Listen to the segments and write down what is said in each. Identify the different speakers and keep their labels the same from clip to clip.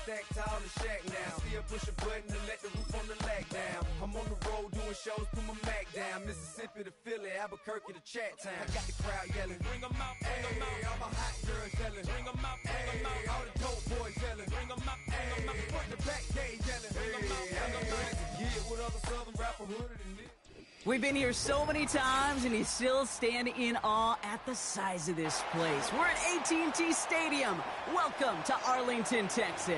Speaker 1: stack tall and shack now. Still push a button to let the roof on the lag down. I'm on the road doing shows, put my Mac down. Mississippi to Philly, Albuquerque to Chat-Town. I got the crowd yelling, bring them out, bring them out. All my hot girls yelling, bring them out, bring them out. All the dope boys yelling, bring them out, bring them out. Front the back gate yelling, bring them out, bring them out. Yeah, what other southern rapper hooded than this?
Speaker 2: We've been here so many times, and you still stand in awe at the size of this place. We're at AT&T Stadium. Welcome to Arlington, Texas.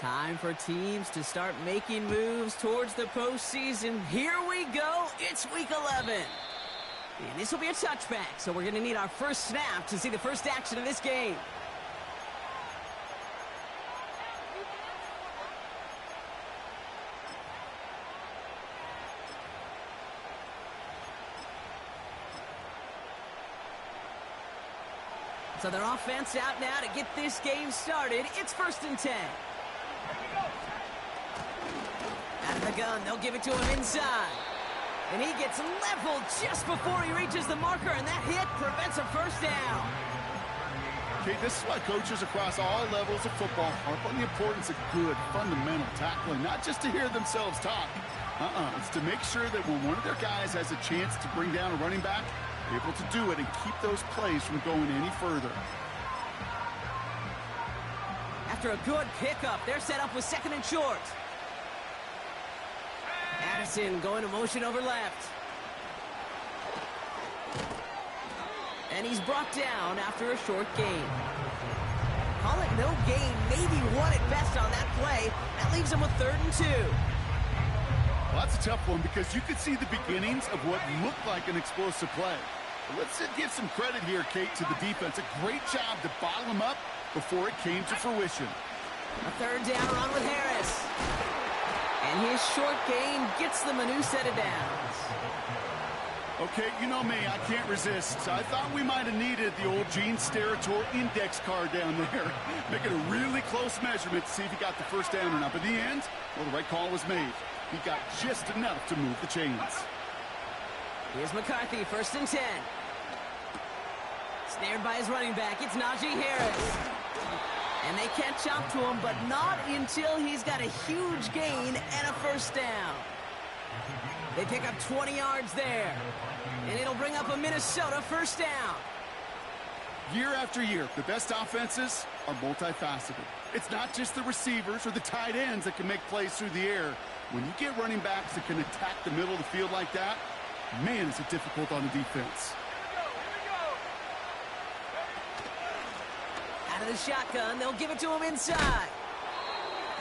Speaker 2: Time for teams to start making moves towards the postseason. Here we go. It's week 11. And this will be a touchback, so we're going to need our first snap to see the first action of this game. So their offense out now to get this game started. It's 1st and 10. Out of the gun, they'll give it to him inside. And he gets leveled just before he reaches the marker, and that hit prevents a first down.
Speaker 3: Okay, this is why coaches across all levels of football harp on the importance of good, fundamental tackling, not just to hear themselves talk. It's to make sure that when one of their guys has a chance to bring down a running back, they're able to do it and keep those plays from going any further.
Speaker 2: After a good pickup, they're set up with 2nd and short. Addison going to motion over left. And he's brought down after a short gain. Call it no gain, maybe one at best on that play. That leaves him with 3rd and 2.
Speaker 3: Well, that's a tough one because you could see the beginnings of what looked like an explosive play. But let's give some credit here, Kate, to the defense. A great job to bottle him up before it came to fruition.
Speaker 2: A 3rd down run with Harris. And his short gain gets them a new set of downs.
Speaker 3: Okay, you know me, I can't resist. I thought we might have needed the old Gene Steratore index card down there. Make it a really close measurement to see if he got the first down or not. But in the end, well, the right call was made. He got just enough to move the chains.
Speaker 2: Here's McCarthy, 1st and 10. Snared by his running back, it's Najee Harris. And they catch up to him, but not until he's got a huge gain and a first down. They pick up 20 yards there. And it'll bring up a Minnesota first down.
Speaker 3: Year after year, the best offenses are multifaceted. It's not just the receivers or the tight ends that can make plays through the air. When you get running backs that can attack the middle of the field like that, man, is it difficult on the defense.
Speaker 2: Out of the shotgun, they'll give it to him inside.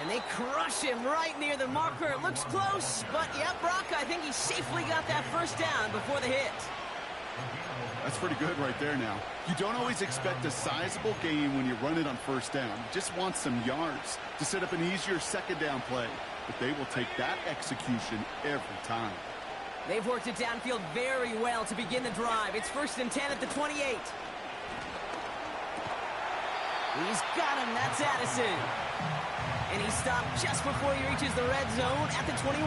Speaker 2: And they crush him right near the marker. It looks close, but yeah, Brock, I think he safely got that first down before the hit.
Speaker 3: That's pretty good right there now. You don't always expect a sizable gain when you run it on first down. You just want some yards to set up an easier 2nd down play. But they will take that execution every time.
Speaker 2: They've worked it downfield very well to begin the drive. It's 1st and 10 at the 28. He's got him. That's Addison. And he stopped just before he reaches the red zone at the 21.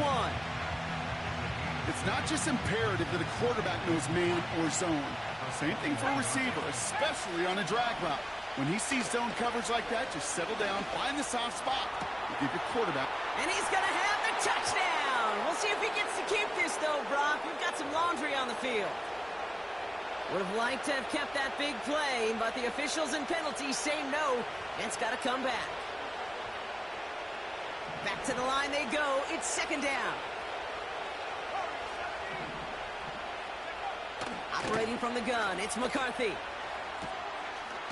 Speaker 3: It's not just imperative that a quarterback knows man or zone. Same thing for a receiver, especially on a drag route. When he sees zone coverage like that, just settle down, find the soft spot, and give your quarterback.
Speaker 2: And he's going to have the touchdown. We'll see if he gets to keep this, though, Brock. We've got some laundry on the field. Would have liked to have kept that big play, but the officials and penalties say no, and it's got to come back. Back to the line they go. It's 2nd down. Operating from the gun, it's McCarthy.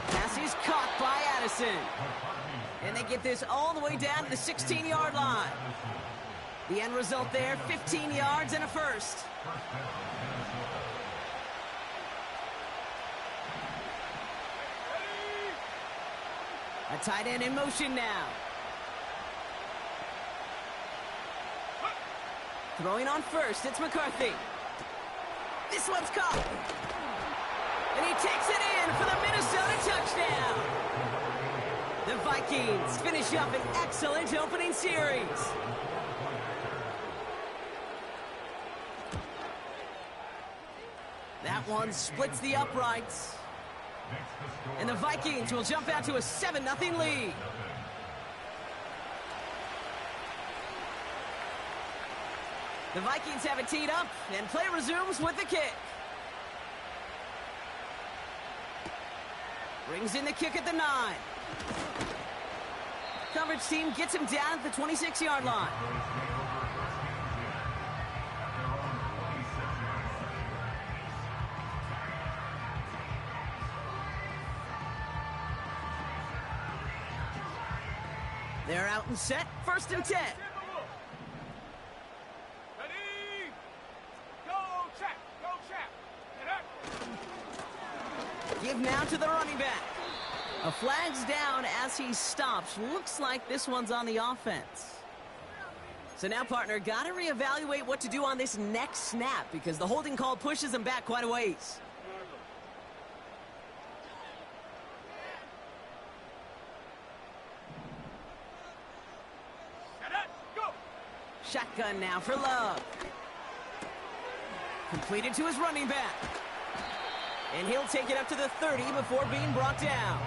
Speaker 2: Pass is caught by Addison. And they get this all the way down to the 16-yard line. The end result there, 15 yards and a first. A tight end in motion now. Throwing on first, it's McCarthy. This one's caught. And he takes it in for the Minnesota touchdown. Vikings finish up an excellent opening series. That one splits the uprights. And the Vikings will jump out to a 7-0 lead. The Vikings have it teed up, and play resumes with the kick. Brings in the kick at the 9. Coverage team gets him down at the 26-yard line. They're out and set, 1st and 10.
Speaker 1: Ready? Go, Chap! Go, Chap! Get up!
Speaker 2: Give now to the running back. A flag's down as he stops. Looks like this one's on the offense. So now, partner, got to reevaluate what to do on this next snap because the holding call pushes him back quite a ways. Shotgun now for Love. Completed to his running back. And he'll take it up to the 30 before being brought down.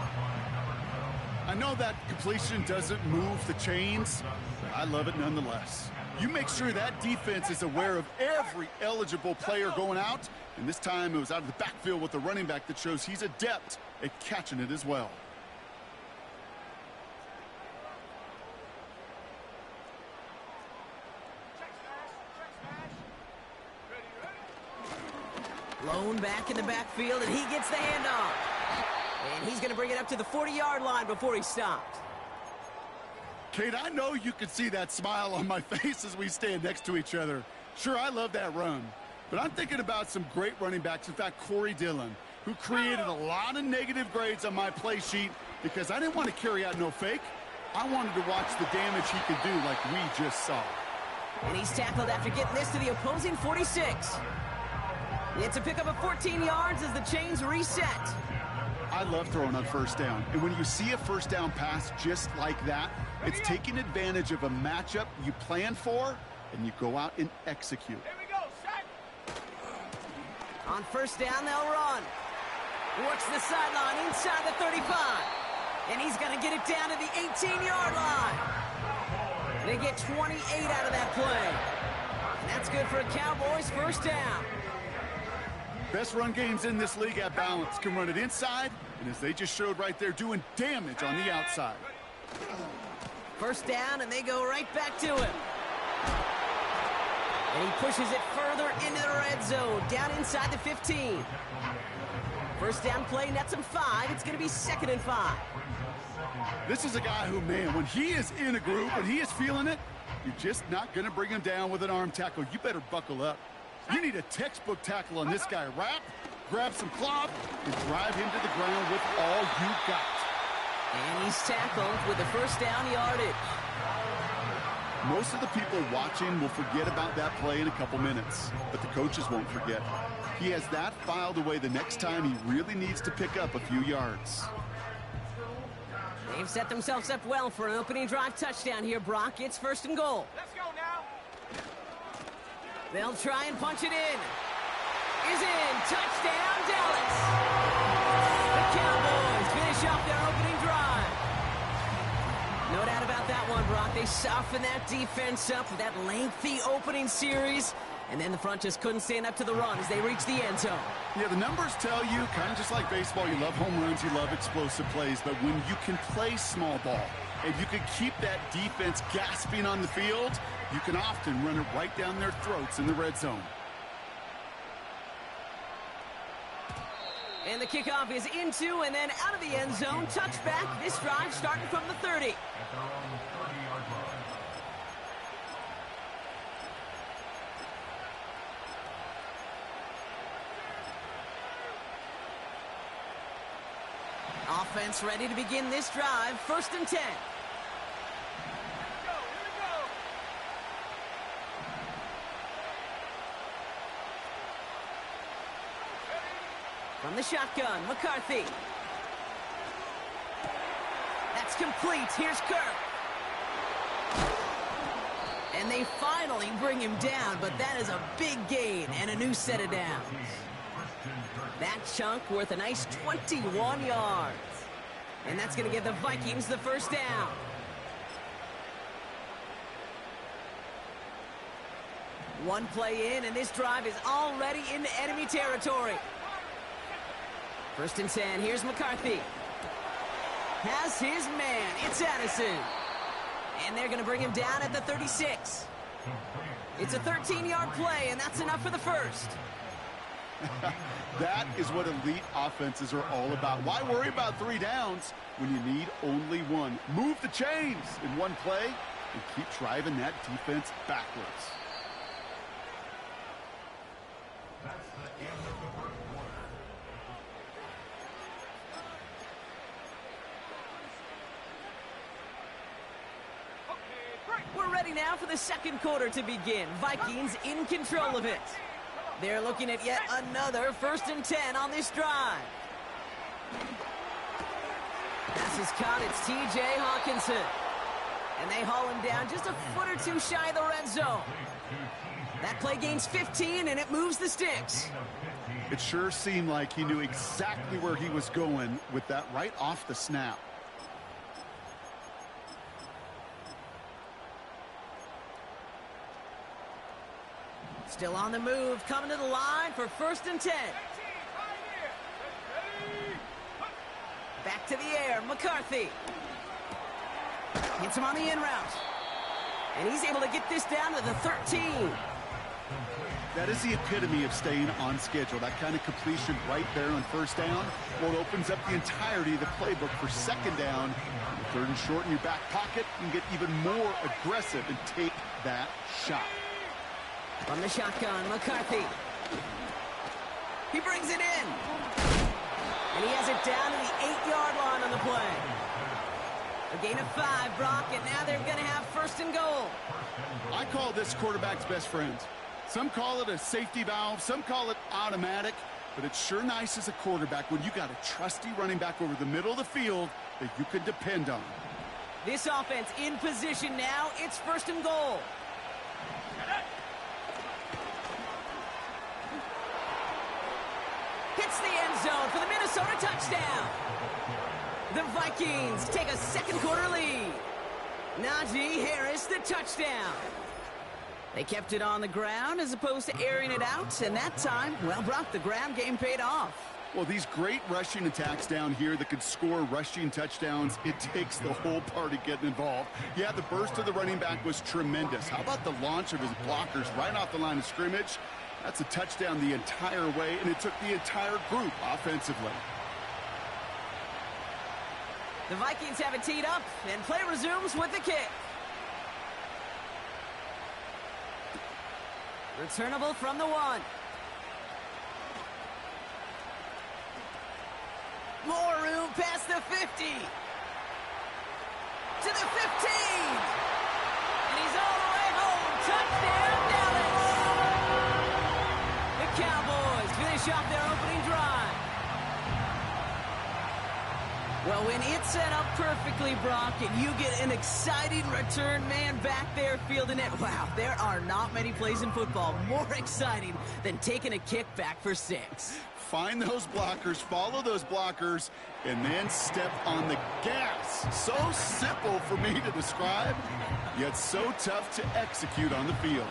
Speaker 3: I know that completion doesn't move the chains, but I love it nonetheless. You make sure that defense is aware of every eligible player going out, and this time it was out of the backfield with the running back that shows he's adept at catching it as well.
Speaker 2: Blown back in the backfield, and he gets the handoff. And he's going to bring it up to the 40-yard line before he stopped.
Speaker 3: Kate, I know you can see that smile on my face as we stand next to each other. Sure, I love that run. But I'm thinking about some great running backs. In fact, Corey Dillon, who created a lot of negative grades on my play sheet because I didn't want to carry out no fake. I wanted to watch the damage he could do like we just saw.
Speaker 2: And he's tackled after getting this to the opposing 46. It's a pickup of 14 yards as the chains reset.
Speaker 3: I love throwing on 1st down. And when you see a 1st down pass just like that, it's taking advantage of a matchup you plan for, and you go out and execute.
Speaker 1: Here we go, set!
Speaker 2: On 1st down, they'll run. Works the sideline inside the 35. And he's going to get it down to the 18-yard line. They get 28 out of that play. And that's good for a Cowboys 1st down.
Speaker 3: Best run games in this league at balance. Can run it inside, and as they just showed right there, doing damage on the outside.
Speaker 2: 1st down, and they go right back to him. And he pushes it further into the red zone, down inside the 15. 1st down play nets him 5. It's going to be 2nd and 5.
Speaker 3: This is a guy who, man, when he is in a group, when he is feeling it, you're just not going to bring him down with an arm tackle. You better buckle up. You need a textbook tackle on this guy. Wrap, grab some cloth, and drive him to the ground with all you got.
Speaker 2: And he's tackled with the 1st down yardage.
Speaker 3: Most of the people watching will forget about that play in a couple minutes, but the coaches won't forget. He has that filed away the next time he really needs to pick up a few yards.
Speaker 2: They've set themselves up well for an opening drive touchdown here, Brock. It's 1st and goal.
Speaker 1: Let's go now!
Speaker 2: They'll try and punch it in. Is in. Touchdown, Dallas. The Cowboys finish off their opening drive. No doubt about that one, Brock. They softened that defense up with that lengthy opening series. And then the front just couldn't stand up to the run as they reached the end zone.
Speaker 3: Yeah, the numbers tell you, kind of just like baseball, you love home runs, you love explosive plays. But when you can play small ball and you can keep that defense gasping on the field, you can often run it right down their throats in the red zone.
Speaker 2: And the kickoff is into and then out of the end zone. Touchback. This drive starting from the 30. Offense ready to begin this drive. 1st and 10. From the shotgun, McCarthy. That's complete. Here's Kirk. And they finally bring him down, but that is a big gain and a new set of downs. That chunk worth a nice 21 yards. And that's going to give the Vikings the first down. One play in, and this drive is already into enemy territory. 1st and 10. Here's McCarthy. Has his man. It's Addison. And they're going to bring him down at the 36. It's a 13-yard play, and that's enough for the first.
Speaker 3: That is what elite offenses are all about. Why worry about 3 downs when you need only 1? Move the chains in one play and keep driving that defense backwards.
Speaker 4: That's the end of the first quarter.
Speaker 2: We're ready now for the second quarter to begin. Vikings in control of it. They're looking at yet another 1st and 10 on this drive. Pass is caught. It's T.J. Hawkinson. And they haul him down just a foot or 2 shy of the red zone. That play gains 15, and it moves the sticks.
Speaker 3: It sure seemed like he knew exactly where he was going with that right off the snap.
Speaker 2: Still on the move, coming to the line for 1st and 10. Back to the air, McCarthy. Hits him on the in route. And he's able to get this down to the 13.
Speaker 3: That is the epitome of staying on schedule. That kind of completion right there on 1st down. Well, it opens up the entirety of the playbook for 2nd down. 3rd and short in your back pocket, you can get even more aggressive and take that shot.
Speaker 2: From the shotgun, McCarthy. He brings it in. And he has it down to the 8-yard line on the play. A gain of 5, Brock, and now they're going to have 1st and goal.
Speaker 3: I call this quarterback's best friend. Some call it a safety valve, some call it automatic, but it's sure nice as a quarterback when you got a trusty running back over the middle of the field that you can depend on.
Speaker 2: This offense in position now. It's 1st and goal. Hits the end zone for the Minnesota touchdown. The Vikings take a 2nd quarter lead. Najee Harris, the touchdown. They kept it on the ground as opposed to airing it out, and that time, well, Brock, the ground game paid off.
Speaker 3: Well, these great rushing attacks down here that could score rushing touchdowns, it takes the whole party getting involved. Yeah, the burst of the running back was tremendous. How about the launch of his blockers right off the line of scrimmage? That's a touchdown the entire way, and it took the entire group offensively.
Speaker 2: The Vikings have it teed up, and play resumes with the kick. Returnable from the 1. More room past the 50. To the 15. And he's all the way home. Touchdown, Dallas. The Cowboys finish off their opening drive. Well, when it's set up perfectly, Brock, and you get an exciting return man back there fielding it, wow, there are not many plays in football more exciting than taking a kick back for 6.
Speaker 3: Find those blockers, follow those blockers, and then step on the gas. So simple for me to describe, yet so tough to execute on the field.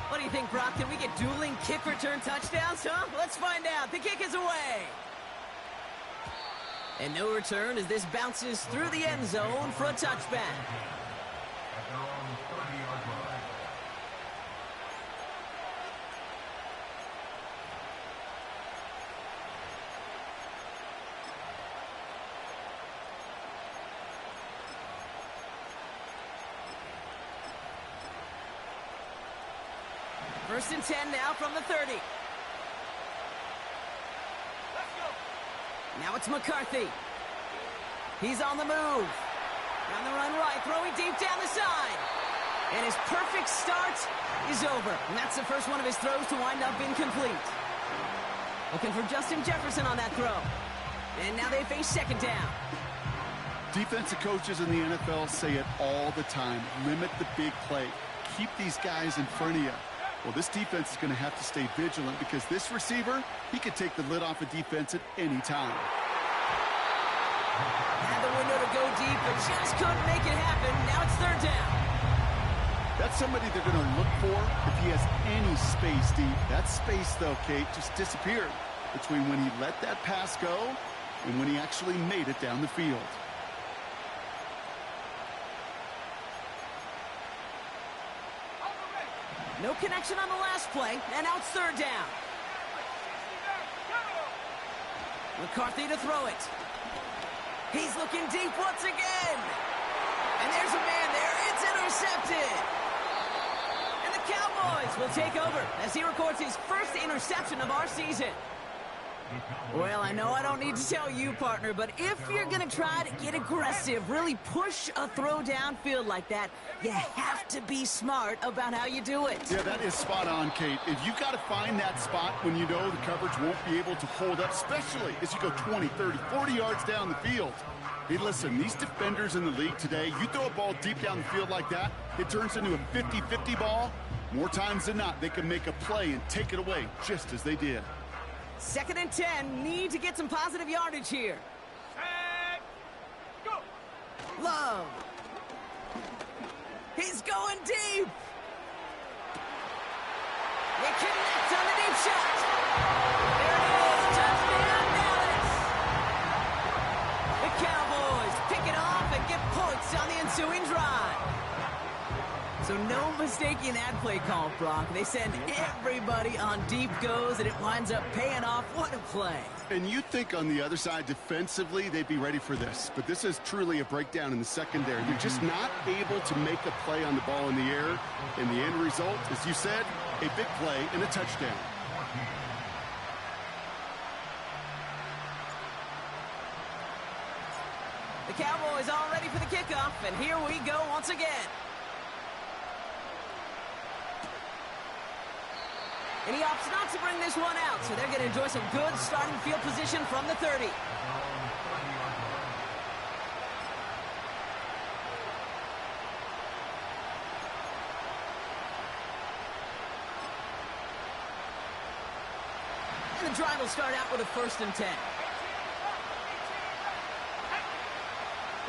Speaker 2: What do you think, Brock? Can we get dueling kick return touchdowns, huh? Let's find out. The kick is away. And no return as this bounces through the end zone for a touchback.
Speaker 4: At their own 30-yard line.
Speaker 2: First and 10 now from the 30. Now it's McCarthy. He's on the move. On the run right, throwing deep down the side. And his perfect start is over. And that's the first one of his throws to wind up incomplete. Looking for Justin Jefferson on that throw. And now they face second down.
Speaker 3: Defensive coaches in the NFL say it all the time. Limit the big play. Keep these guys in front of you. Well, this defense is going to have to stay vigilant because this receiver, he could take the lid off a defense at any time.
Speaker 2: Had the window to go deep, but just couldn't make it happen. Now it's third down.
Speaker 3: That's somebody they're going to look for if he has any space deep. That space, though, Kate, just disappeared between when he let that pass go and when he actually made it down the field.
Speaker 2: No connection on the last play, and now it's third down. McCarthy to throw it. He's looking deep once again. And there's a man there. It's intercepted. And the Cowboys will take over as he records his first interception of our season. Well, I know I don't need to tell you, partner, but if you're going to try to get aggressive, really push a throw downfield like that, you have to be smart about how you do it.
Speaker 3: Yeah, that is spot on, Kate. If you've got to find that spot when you know the coverage won't be able to hold up, especially as you go 20, 30, 40 yards down the field. Hey, listen, these defenders in the league today, you throw a ball deep down the field like that, it turns into a 50-50 ball. More times than not, they can make a play and take it away just as they did.
Speaker 2: 2nd and 10, need to get some positive yardage here.
Speaker 1: Go.
Speaker 2: Love. He's going deep. They connect on the deep shot. There it is, touchdown Dallas. The Cowboys pick it off and get points on the ensuing drive. So no mistaking that play call, Brock. They send everybody on deep goes, and it winds up paying off. What a play.
Speaker 3: And you'd think on the other side, defensively, they'd be ready for this. But this is truly a breakdown in the secondary. They're just not able to make a play on the ball in the air. And the end result, as you said, a big play and a touchdown.
Speaker 2: The Cowboys all ready for the kickoff, and here we go once again. And he opts not to bring this one out, so they're going to enjoy some good starting field position from the 30. And the drive will start out with a 1st and 10.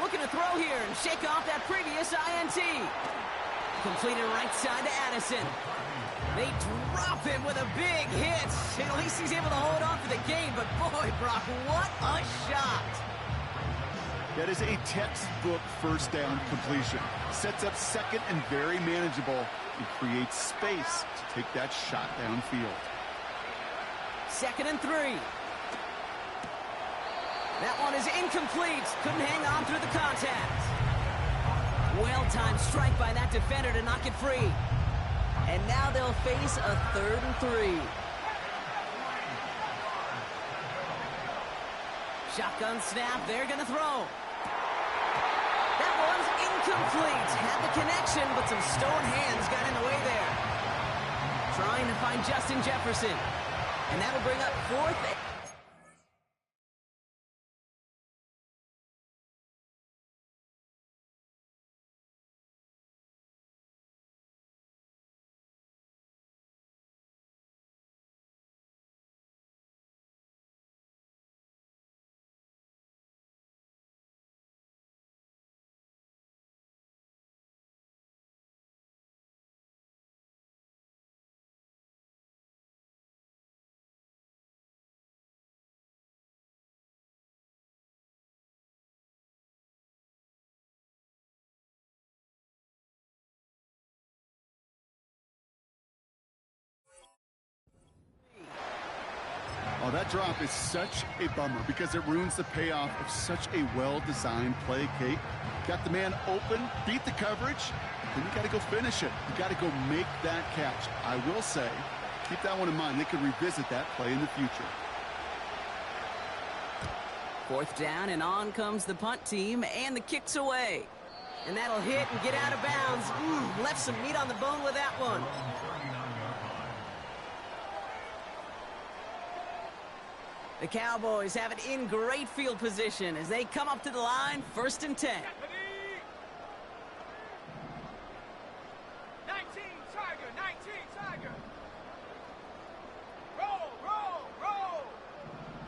Speaker 2: Looking to throw here and shake off that previous INT. Completed right side to Addison. They drop him with a big hit. At least he's able to hold on for the game. But boy, Brock, what a shot.
Speaker 3: That is a textbook first down completion. Sets up second and very manageable and creates space to take that shot downfield.
Speaker 2: 2nd and 3. That one is incomplete. Couldn't hang on through the contact. Well-timed strike by that defender to knock it free. And now they'll face a 3rd and 3. Shotgun snap, they're going to throw. That one's incomplete. Had the connection, but some stone hands got in the way there. Trying to find Justin Jefferson. And that'll bring up 4th.
Speaker 3: Oh, that drop is such a bummer because it ruins the payoff of such a well-designed play, Kate. Got the man open, beat the coverage, then you got to go finish it. You got to go make that catch. I will say, keep that one in mind. They could revisit that play in the future.
Speaker 2: 4th down, and on comes the punt team, and the kick's away. And that'll hit and get out of bounds. Left some meat on the bone with that one. The Cowboys have it in great field position as they come up to the line, 1st and 10.
Speaker 1: 19 Tiger. Roll.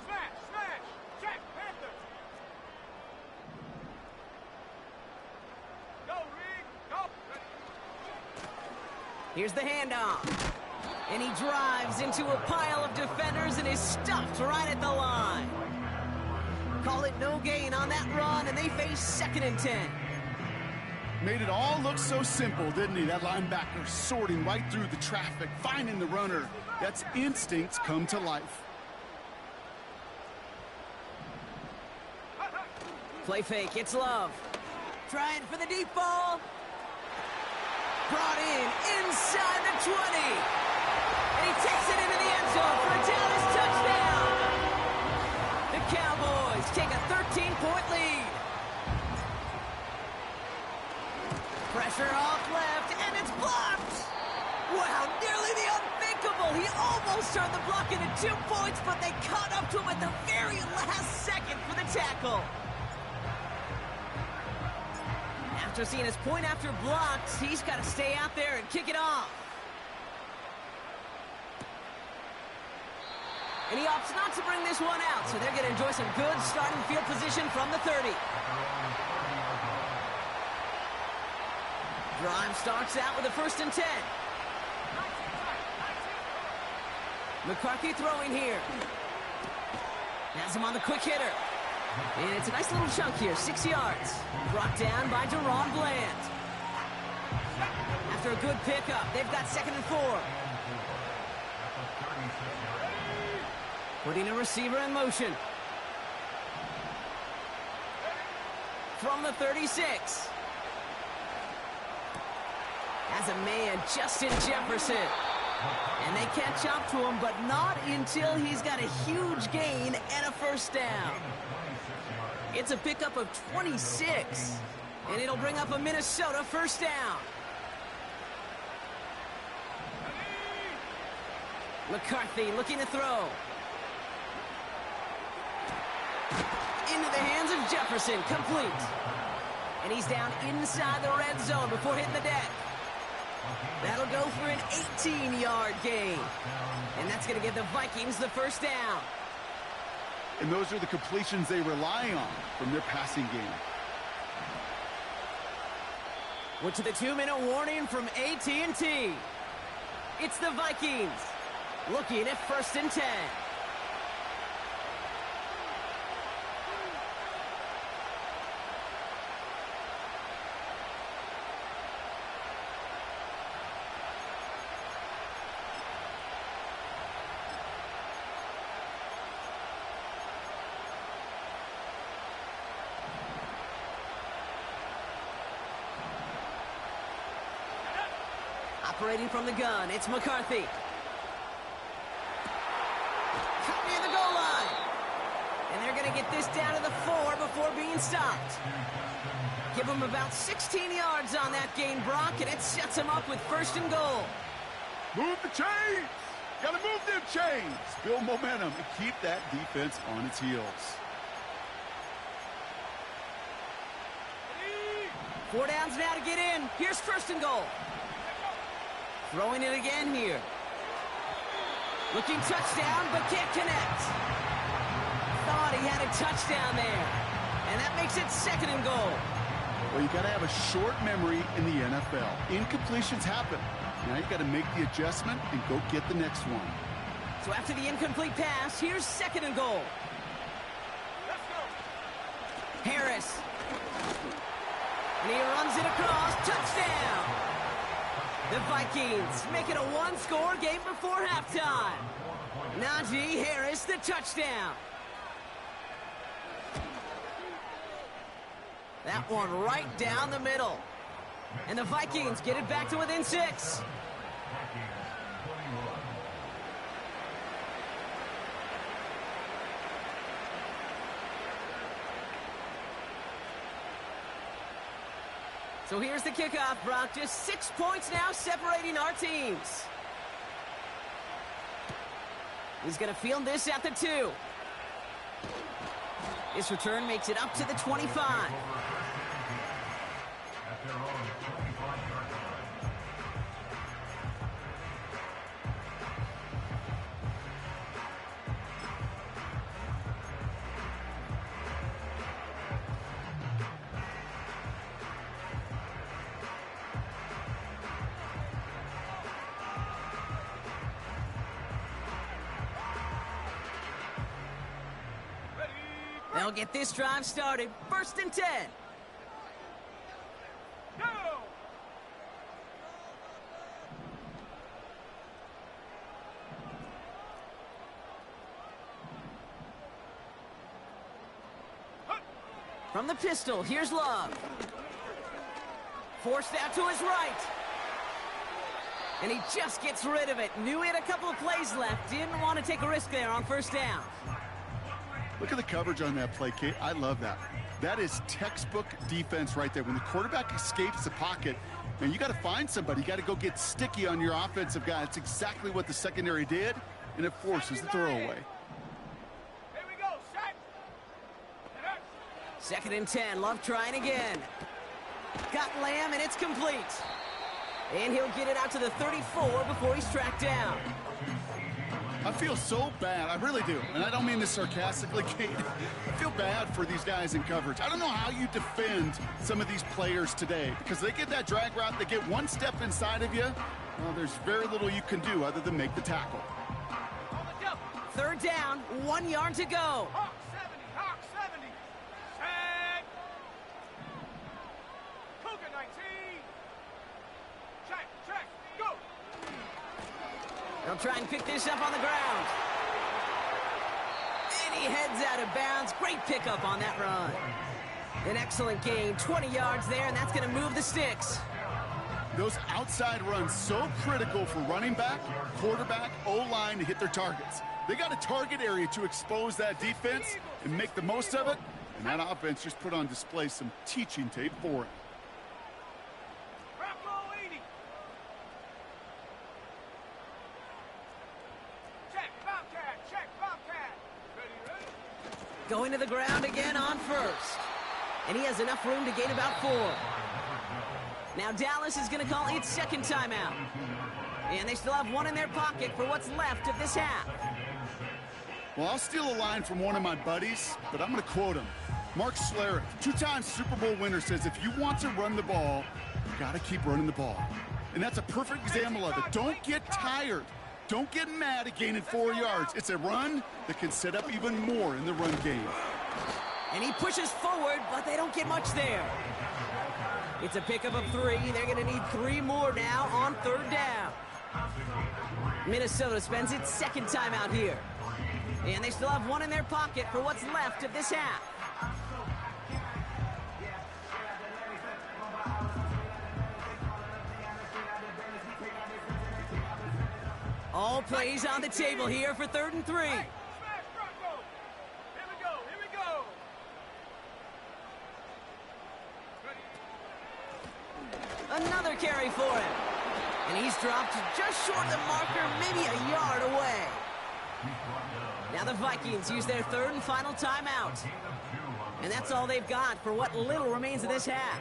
Speaker 1: Smash. Jack Panthers. Go, Reed. Go.
Speaker 2: Here's the handoff. And he drives into a pile of defenders and is stuffed right at the line. Call it no gain on that run, and they face 2nd and 10.
Speaker 3: Made it all look so simple, didn't he? That linebacker sorting right through the traffic, finding the runner. That's instincts come to life.
Speaker 2: Play fake, it's Love. Trying for the deep ball. Brought in inside the 20. And he takes it into the end zone for a Dallas touchdown. The Cowboys take a 13-point lead. Pressure off left, and it's blocked. Wow, nearly the unthinkable. He almost turned the block into 2 points, but they caught up to him at the very last second for the tackle. After seeing his point after blocked, he's got to stay out there and kick it off. And he opts not to bring this one out, so they're going to enjoy some good starting field position from the 30. Drive starts out with a 1st and 10. McCarthy throwing here. Has him on the quick hitter. And it's a nice little chunk here, 6 yards. Brought down by Deron Bland. After a good pickup, they've got 2nd and 4. Putting a receiver in motion. From the 36. As a man, Justin Jefferson. And they catch up to him, but not until he's got a huge gain and a 1st down. It's a pickup of 26. And it'll bring up a Minnesota 1st down. McCarthy looking to throw. Into the hands of Jefferson, complete. And he's down inside the red zone before hitting the deck. That'll go for an 18-yard gain. And that's going to give the Vikings the 1st down.
Speaker 3: And those are the completions they rely on from their passing game.
Speaker 2: We're to the 2-minute warning from AT&T. It's the Vikings looking at 1st and 10. Operating from the gun, it's McCarthy. Cut near the goal line. And they're going to get this down to the 4 before being stopped. Give them about 16 yards on that gain, Brock, and it sets them up with 1st and goal.
Speaker 3: Move the chains! Gotta move them chains! Build momentum and keep that defense on its heels.
Speaker 2: 4 downs now to get in. Here's 1st and goal. Throwing it again here. Looking touchdown, but can't connect. Thought he had a touchdown there. And that makes it 2nd and goal.
Speaker 3: Well, you got to have a short memory in the NFL. Incompletions happen. Now you got to make the adjustment and go get the next one.
Speaker 2: So after the incomplete pass, here's 2nd and goal.
Speaker 1: Let's go.
Speaker 2: Harris. And he runs it across. Touchdown. The Vikings make it a 1-score game before halftime. Najee Harris, the touchdown. That one right down the middle. And the Vikings get it back to within 6. So here's the kickoff, Brock. Just 6 points now separating our teams. He's going to field this at the 2. This return makes it up to the 25.
Speaker 4: At their own 25-yard line.
Speaker 2: They'll get this drive started. 1st and 10.
Speaker 1: Go!
Speaker 2: From the pistol, here's Love. Forced out to his right. And he just gets rid of it. Knew he had a couple of plays left. Didn't want to take a risk there on 1st down.
Speaker 3: Look at the coverage on that play, Kate. I love that. That is textbook defense right there. When the quarterback escapes the pocket, and you got to find somebody. You got to go get sticky on your offensive guy. That's exactly what the secondary did, and it forces the throwaway.
Speaker 1: Here we go, set.
Speaker 2: 2nd and 10. Love trying again. Got Lamb, and it's complete. And he'll get it out to the 34 before he's tracked down.
Speaker 3: I feel so bad. I really do. And I don't mean this sarcastically, Kate. I feel bad for these guys in coverage. I don't know how you defend some of these players today because they get that drag route, they get one step inside of you. Well, there's very little you can do other than make the tackle.
Speaker 2: 3rd down, 1 yard to go.
Speaker 1: Hawk 70. Set. Cougar 19. Check, go.
Speaker 2: They'll try and pick this up on the ground. And he heads out of bounds. Great pickup on that run. An excellent gain, 20 yards there, and that's going to move the sticks.
Speaker 3: Those outside runs so critical for running back, quarterback, O-line to hit their targets. They got a target area to expose that defense and make the most of it, and that offense just put on display some teaching tape for it.
Speaker 1: Bravo 80. Check, Bobcat. Ready.
Speaker 2: Going to the ground again on 1st. And he has enough room to gain about 4. Now Dallas is going to call its 2nd timeout. And they still have one in their pocket for what's left of this half.
Speaker 3: Well, I'll steal a line from one of my buddies, but I'm going to quote him. Mark Schlereth, 2-time Super Bowl winner, says if you want to run the ball, you got to keep running the ball. And that's a perfect example of it. Don't get tired. Don't get mad at gaining 4 yards. It's a run that can set up even more in the run game.
Speaker 2: And he pushes forward, but they don't get much there. It's a pickup of 3. They're going to need 3 more now on 3rd down. Minnesota spends its 2nd timeout here. And they still have one in their pocket for what's left of this half. All plays on the table here for 3rd and 3.
Speaker 1: Smash Bronco. Here we go.
Speaker 2: Another carry for him. And he's dropped just short of the marker, maybe a yard away. Now the Vikings use their 3rd and final timeout. And that's all they've got for what little remains of this half.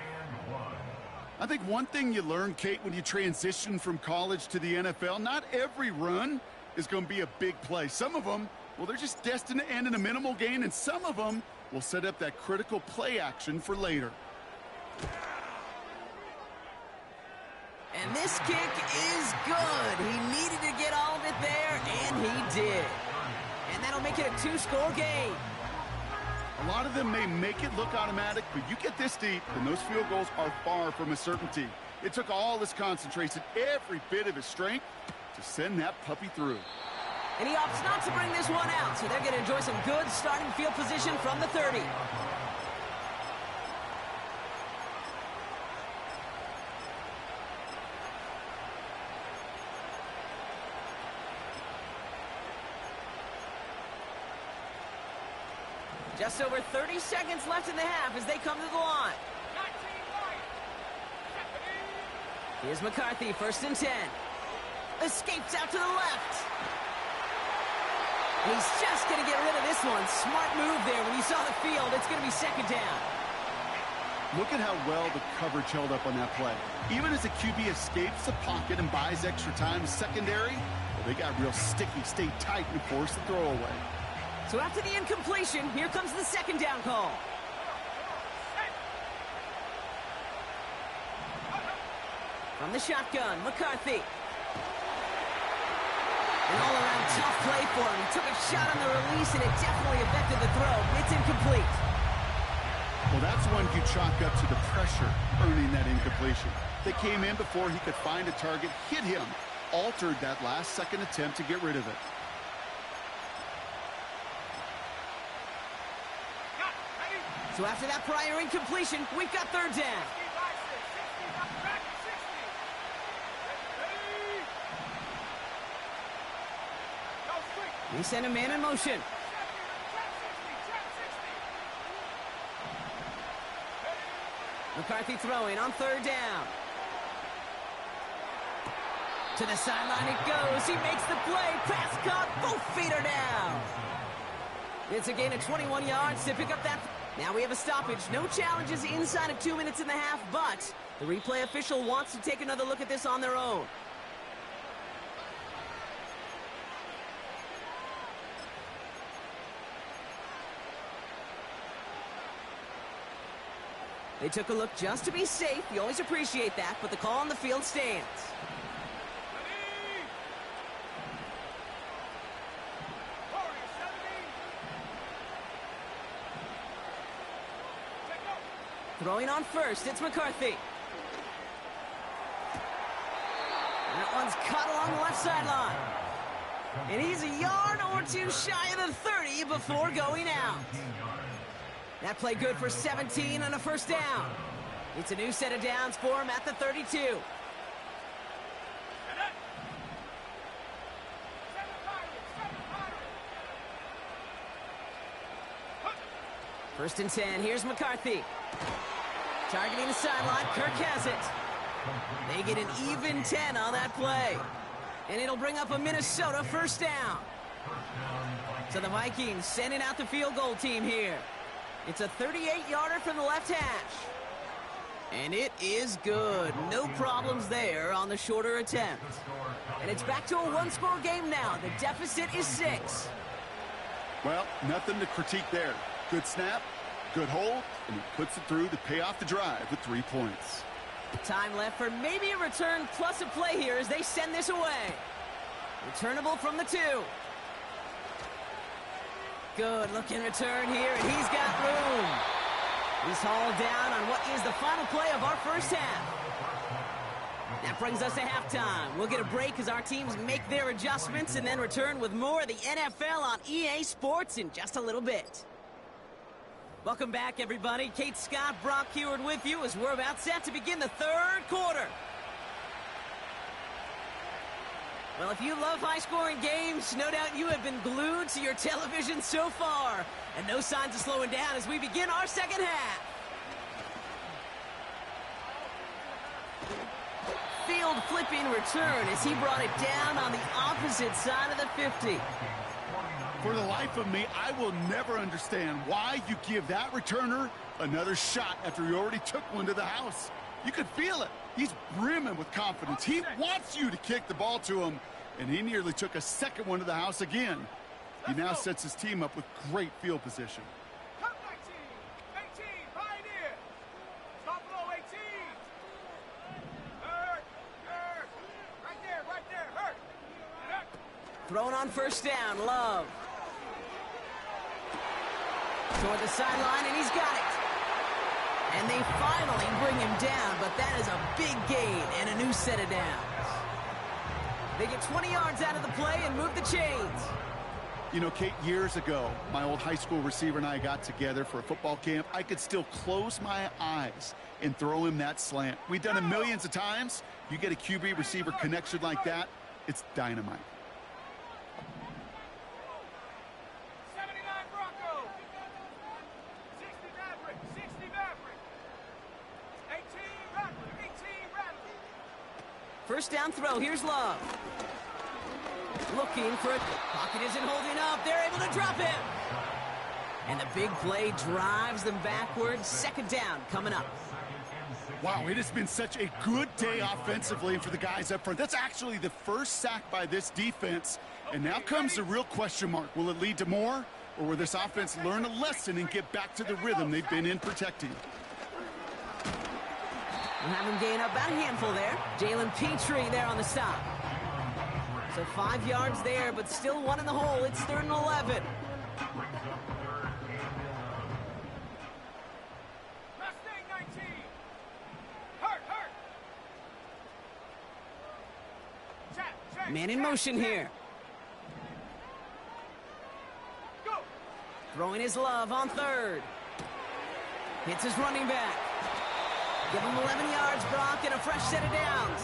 Speaker 3: I think one thing you learn, Kate, when you transition from college to the NFL, not every run is going to be a big play. Some of them, well, they're just destined to end in a minimal gain, and some of them will set up that critical play action for later.
Speaker 2: And this kick is good. He needed to get all of it there, and he did. And that'll make it a 2-score game.
Speaker 3: A lot of them may make it look automatic, but you get this deep, and those field goals are far from a certainty. It took all his concentration, every bit of his strength, to send that puppy through.
Speaker 2: And he opts not to bring this one out, so they're going to enjoy some good starting field position from the 30. Just over 30 seconds left in the half as they come to the line.
Speaker 1: 19
Speaker 2: Here's McCarthy, 1st and 10. Escapes out to the left. He's just going to get rid of this one. Smart move there. When you saw the field, it's going to be second down.
Speaker 3: Look at how well the coverage held up on that play. Even as the QB escapes the pocket and buys extra time to secondary, well, they got real sticky, stayed tight, and forced the throw away.
Speaker 2: So after the incompletion, here comes the second down call. From the shotgun, McCarthy. An all-around tough play for him. He took a shot on the release, and it definitely affected the throw. It's incomplete.
Speaker 3: Well, that's one you chalk up to the pressure earning that incompletion. They came in before he could find a target, hit him, altered that last-second attempt to get rid of it.
Speaker 2: So after that prior incompletion, we've got third down. He sent a man in motion. McCarthy throwing on third down. To the sideline it goes. He makes the play. Pass caught. Both feet are down. It's a gain of 21 yards to pick up that. Now we have a stoppage. No challenges inside of 2 minutes and a half, but the replay official wants to take another look at this on their own. They took a look just to be safe. You always appreciate that, but the call on the field stands. Throwing on first, it's McCarthy. That one's cut along the left sideline. And he's a yard or two shy of the 30 before going out. That play good for 17 on a first down. It's a new set of downs for him at the 32. First and 10, here's McCarthy. Targeting the sideline, Kirk has it. They get an even 10 on that play. And it'll bring up a Minnesota first down. So the Vikings sending out the field goal team here. It's a 38-yarder from the left hash. And it is good. No problems there on the shorter attempt. And it's back to a one-score game now. The deficit is 6.
Speaker 3: Well, nothing to critique there. Good snap, good hold, and he puts it through to pay off the drive with 3 points.
Speaker 2: Time left for maybe a return plus a play here as they send this away. Returnable from the 2. Good looking return here, and he's got room. He's hauled down on what is the final play of our first half. That brings us to halftime. We'll get a break as our teams make their adjustments and then return with more of the NFL on EA Sports in just a little bit. Welcome back, everybody. Kate Scott, Brock Heward with you as we're about set to begin the third quarter. Well, if you love high-scoring games, no doubt you have been glued to your television so far. And no signs of slowing down as we begin our second half. Field flipping return as he brought it down on the opposite side of the 50.
Speaker 3: For the life of me, I will never understand why you give that returner another shot after he already took one to the house. You could feel it. He's brimming with confidence. He wants you to kick the ball to him, and he nearly took a second one to the house again. He now sets his team up with great field position.
Speaker 1: Come 19, 18, Pioneer. Stop below 18. Hurt. Right there, hurt.
Speaker 2: Thrown on first down, Love. Toward the sideline, and he's got it. And they finally bring him down, but that is a big gain and a new set of downs. They get 20 yards out of the play and move the chains.
Speaker 3: You know, Kate, years ago, my old high school receiver and I got together for a football camp. I could still close my eyes and throw him that slant. We've done it millions of times. You get a QB receiver connection like that, it's dynamite.
Speaker 1: 79 Bronco. 60 Maverick. 18 Rattler.
Speaker 2: First down throw. Here's Love. looking for it. Pocket isn't holding up. They're able to drop him. And the big play drives them backwards. Second down coming up.
Speaker 3: Wow, it has been such a good day offensively for the guys up front. That's actually the first sack by this defense. And now comes the real question mark. Will it lead to more? Or will this offense learn a lesson and get back to the rhythm they've been in protecting?
Speaker 2: We'll have him gain up about a handful there. Jalen Petrie there on the stop. So 5 yards there, but still one in the hole. It's 3rd and 11. Man in motion here. Throwing his love on 3rd. Hits his running back. Give him 11 yards, Brock, and a fresh set of downs.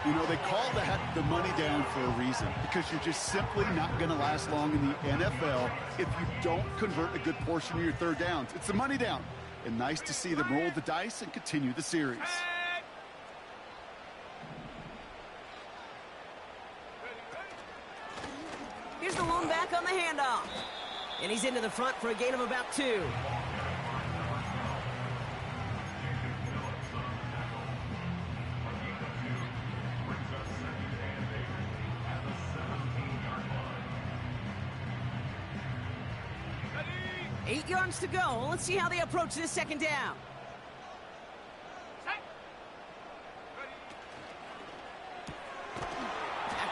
Speaker 3: You know, they call that the money down for a reason, because you're just simply not going to last long in the NFL if you don't convert a good portion of your 3rd downs. It's the money down. And nice to see them roll the dice and continue the series.
Speaker 2: Here's the lone back on the handoff. And he's into the front for a gain of about 2. Eight yards to go. Let's see how they approach this second down. Back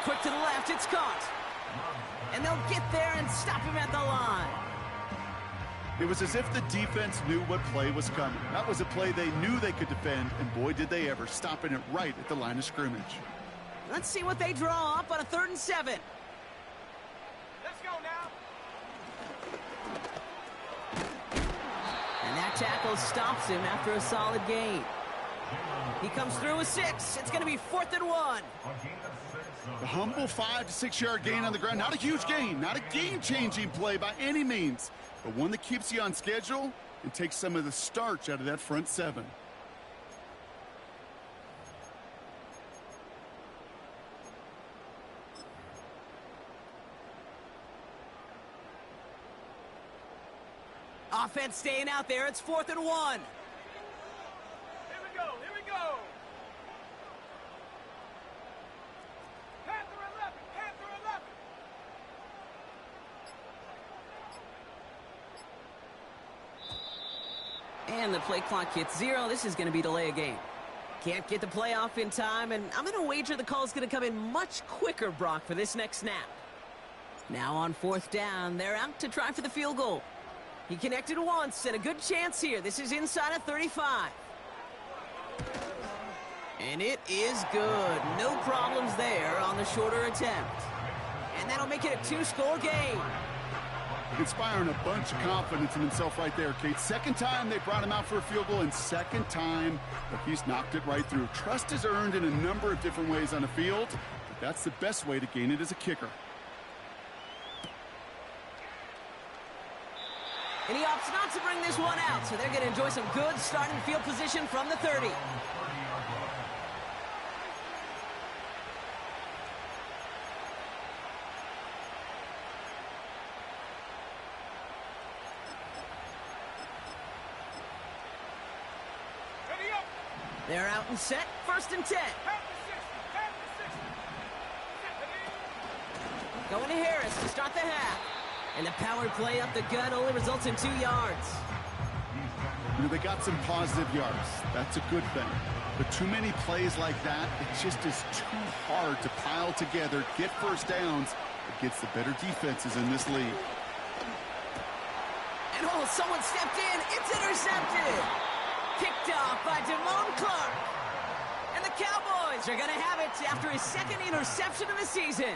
Speaker 2: quick to the left. It's caught. And they'll get there and stop him at the line.
Speaker 3: It was as if the defense knew what play was coming. That was a play they knew they could defend, and boy, did they ever, stopping it right at the line of scrimmage.
Speaker 2: Let's see what they draw up on a 3rd and 7.
Speaker 1: Let's go now.
Speaker 2: And that tackle stops him after a solid gain. He comes through with 6. It's going to be 4th and 1.
Speaker 3: The humble 5 to 6 yard gain on the ground. Not a huge gain, not a game-changing play by any means, but one that keeps you on schedule and takes some of the starch out of that front 7.
Speaker 2: Offense staying out there. It's 4th and 1.
Speaker 1: Here we go. Here we go. Panther 11. Panther 11.
Speaker 2: And the play clock hits 0. This is going to be delay a game. Can't get the play off in time, and I'm going to wager the call is going to come in much quicker, Brock, for this next snap. Now on 4th down, they're out to try for the field goal. He connected once, and a good chance here. This is inside of 35. And it is good. No problems there on the shorter attempt. And that'll make it a 2-score game.
Speaker 3: Inspiring a bunch of confidence in himself right there, Kate. Second time they brought him out for a field goal, and second time that he's knocked it right through. Trust is earned in a number of different ways on the field, but that's the best way to gain it as a kicker.
Speaker 2: And he opts not to bring this one out, so they're going to enjoy some good starting field position from the 30. They're out and set. 1st and 10. Going to Harris to start the half. And the power play up the gut only results in 2 yards.
Speaker 3: You know, they got some positive yards. That's a good thing. But too many plays like that, it just is too hard to pile together, get first downs against the better defenses in this league.
Speaker 2: And oh, someone stepped in. It's intercepted. Picked off by Damone Clark. And the Cowboys are going to have it after his 2nd interception of the season.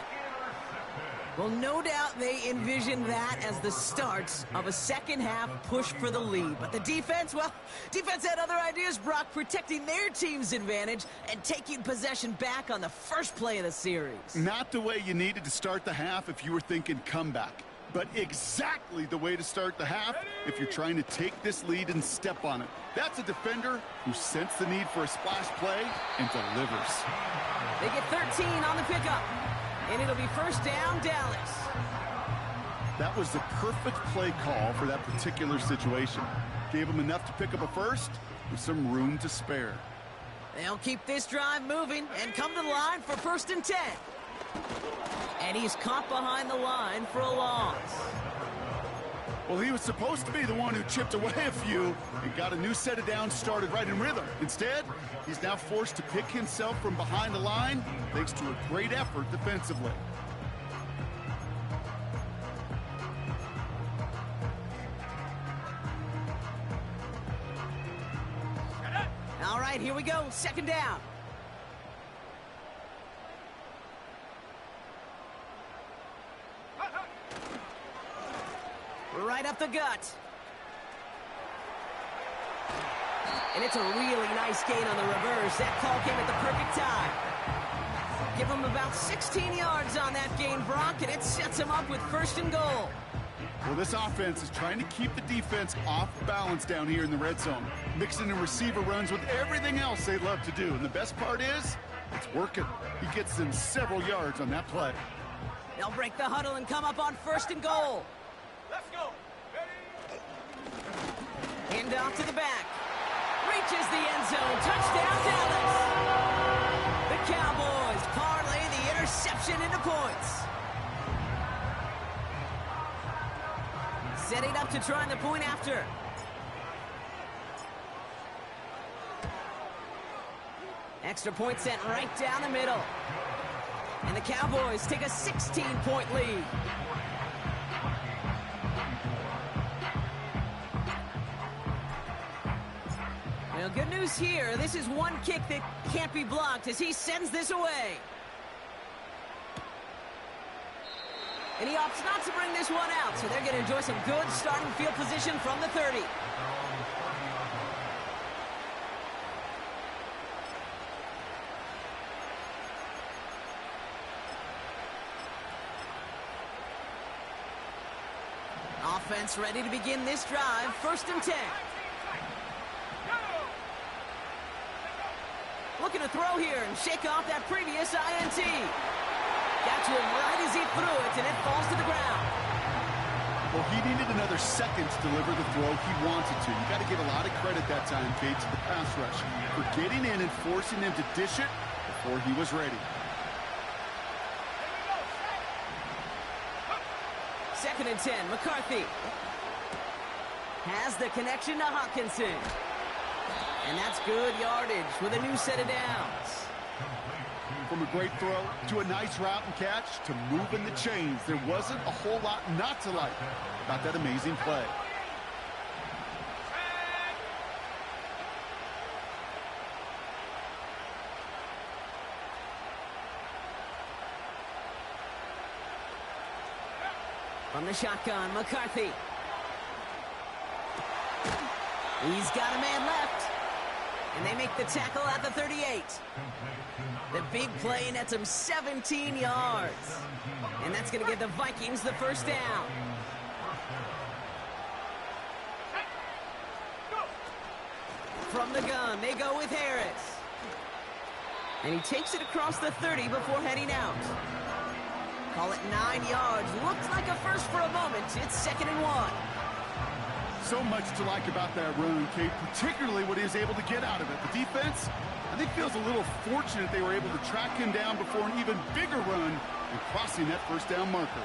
Speaker 2: Well, no doubt they envisioned that as the start of a second-half push for the lead. But the defense, well, defense had other ideas, Brock, protecting their team's advantage and taking possession back on the first play of the series.
Speaker 3: Not the way you needed to start the half if you were thinking comeback, but exactly the way to start the half if you're trying to take this lead and step on it. That's a defender who sensed the need for a splash play and delivers.
Speaker 2: They get 13 on the pickup. And it'll be first down, Dallas.
Speaker 3: That was the perfect play call for that particular situation. Gave him enough to pick up a first with some room to spare.
Speaker 2: They'll keep this drive moving and come to the line for 1st and 10. And he's caught behind the line for a loss.
Speaker 3: Well, he was supposed to be the one who chipped away a few and got a new set of downs started right in rhythm. Instead, he's now forced to pick himself from behind the line thanks to a great effort defensively.
Speaker 2: All right, here we go. 2nd down. Right up the gut. And it's a really nice gain on the reverse. That call came at the perfect time. Give him about 16 yards on that gain, Brock, and it sets him up with 1st and goal.
Speaker 3: Well, this offense is trying to keep the defense off balance down here in the red zone, mixing in receiver runs with everything else they love to do. And the best part is, it's working. He gets them several yards on that play.
Speaker 2: They'll break the huddle and come up on 1st and goal.
Speaker 1: Let's go.
Speaker 2: Hand off to the back. Reaches the end zone. Touchdown, Dallas. The Cowboys parlay the interception into points. Setting up to try the point after. Extra point sent right down the middle. And the Cowboys take a 16-point lead. Well, good news here. This is one kick that can't be blocked as he sends this away. And he opts not to bring this one out, so they're going to enjoy some good starting field position from the 30. Offense ready to begin this drive. 1st and 10. Looking to throw here and shake off that previous INT. Got to him right as he threw it, and it falls to the ground.
Speaker 3: Well, he needed another second to deliver the throw he wanted to. You got to give a lot of credit that time, Kate, to the pass rush for getting in and forcing him to dish it before he was ready.
Speaker 2: 2nd and 10, McCarthy. Has the connection to Hawkinson. And that's good yardage with a new set of downs.
Speaker 3: From a great throw to a nice route and catch to moving the chains, there wasn't a whole lot not to like about that amazing play.
Speaker 2: From the shotgun, McCarthy. He's got a man left. And they make the tackle at the 38. The big play nets him 17 yards. And that's going to give the Vikings the 1st down. From the gun, they go with Harris. And he takes it across the 30 before heading out. Call it 9 yards. Looked like a first for a moment. It's 2nd and 1.
Speaker 3: So much to like about that run, Kate, particularly what he was able to get out of it. The defense, I think, feels a little fortunate they were able to track him down before an even bigger run and crossing that 1st down marker.